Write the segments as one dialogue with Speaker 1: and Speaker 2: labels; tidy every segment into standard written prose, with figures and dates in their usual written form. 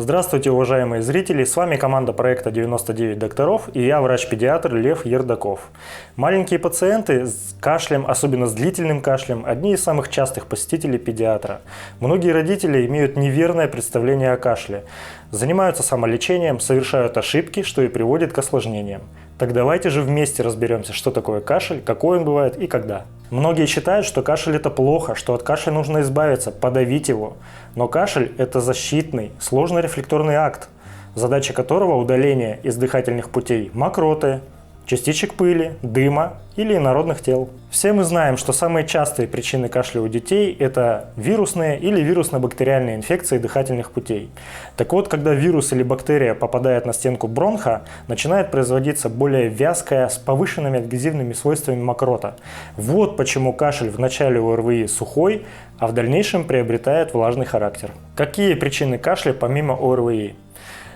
Speaker 1: Здравствуйте, уважаемые зрители! С вами команда проекта 99 докторов и я, врач-педиатр Лев Ердаков. Маленькие пациенты с кашлем, особенно с длительным кашлем, одни из самых частых посетителей педиатра. Многие родители имеют неверное представление о кашле, занимаются самолечением, совершают ошибки, что и приводит к осложнениям. Так давайте же вместе разберемся, что такое кашель, какой он бывает и когда. Многие считают, что кашель это плохо, что от кашля нужно избавиться, подавить его. Но кашель это защитный, сложный рефлекторный акт, задача которого удаление из дыхательных путей мокроты, частичек пыли, дыма или инородных тел. Все мы знаем, что самые частые причины кашля у детей – это вирусные или вирусно-бактериальные инфекции дыхательных путей. Так вот, когда вирус или бактерия попадает на стенку бронха, начинает производиться более вязкая, с повышенными адгезивными свойствами мокрота. Вот почему кашель в начале ОРВИ сухой, а в дальнейшем приобретает влажный характер. Какие причины кашля помимо ОРВИ?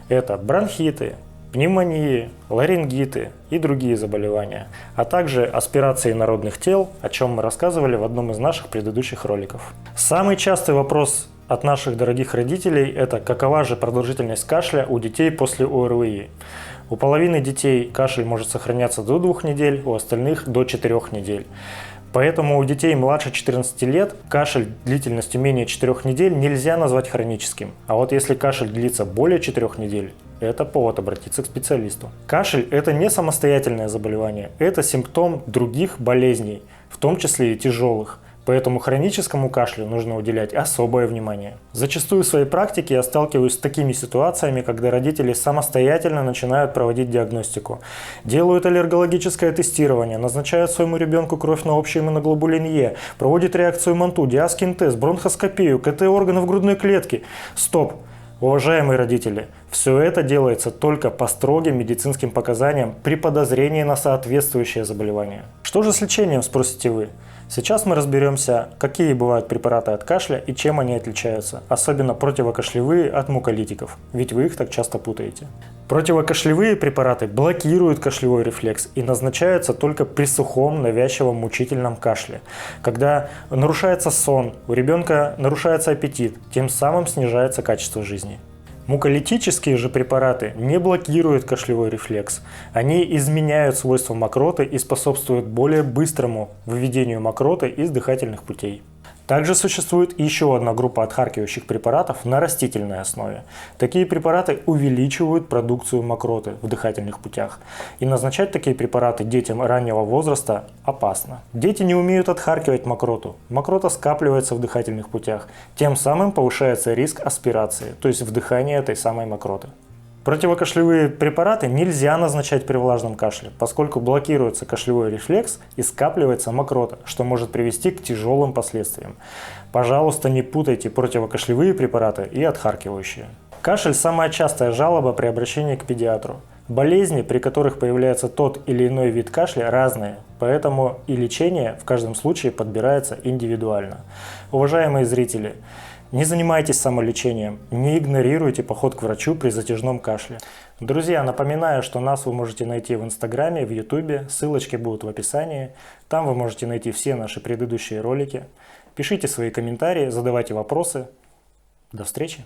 Speaker 1: Это бронхиты, пневмонии, ларингиты и другие заболевания, а также аспирации инородных тел, о чем мы рассказывали в одном из наших предыдущих роликов. Самый частый вопрос от наших дорогих родителей – это какова же продолжительность кашля у детей после ОРВИ. У половины детей кашель может сохраняться до 2 недель, у остальных до 4 недель. Поэтому у детей младше 14 лет кашель длительностью менее 4 недель нельзя назвать хроническим. А вот если кашель длится более 4 недель, это повод обратиться к специалисту. Кашель – это не самостоятельное заболевание, это симптом других болезней, в том числе и тяжелых. Поэтому хроническому кашлю нужно уделять особое внимание. Зачастую в своей практике я сталкиваюсь с такими ситуациями, когда родители самостоятельно начинают проводить диагностику. Делают аллергологическое тестирование, назначают своему ребенку кровь на общий иммуноглобулин Е, проводят реакцию МАНТУ, диаскин-тест, бронхоскопию, КТ органов грудной клетки. Стоп! Уважаемые родители, все это делается только по строгим медицинским показаниям при подозрении на соответствующее заболевание. Что же с лечением, спросите вы? Сейчас мы разберемся, какие бывают препараты от кашля и чем они отличаются, особенно противокашлевые от муколитиков, ведь вы их так часто путаете. Противокашлевые препараты блокируют кашлевой рефлекс и назначаются только при сухом, навязчивом, мучительном кашле, когда нарушается сон, у ребенка нарушается аппетит, тем самым снижается качество жизни. Муколитические же препараты не блокируют кашлевой рефлекс. Они изменяют свойства мокроты и способствуют более быстрому выведению мокроты из дыхательных путей. Также существует еще одна группа отхаркивающих препаратов на растительной основе. Такие препараты увеличивают продукцию мокроты в дыхательных путях. И назначать такие препараты детям раннего возраста опасно. Дети не умеют отхаркивать мокроту. Мокрота скапливается в дыхательных путях. Тем самым повышается риск аспирации, то есть вдыхания этой самой мокроты. Противокашлевые препараты нельзя назначать при влажном кашле, поскольку блокируется кашлевой рефлекс и скапливается мокрота, что может привести к тяжелым последствиям. Пожалуйста, не путайте противокашлевые препараты и отхаркивающие. Кашель – самая частая жалоба при обращении к педиатру. Болезни, при которых появляется тот или иной вид кашля, разные, поэтому и лечение в каждом случае подбирается индивидуально. Уважаемые зрители, не занимайтесь самолечением, не игнорируйте поход к врачу при затяжном кашле. Друзья, напоминаю, что нас вы можете найти в Инстаграме, в Ютубе, ссылочки будут в описании. Там вы можете найти все наши предыдущие ролики. Пишите свои комментарии, задавайте вопросы. До встречи!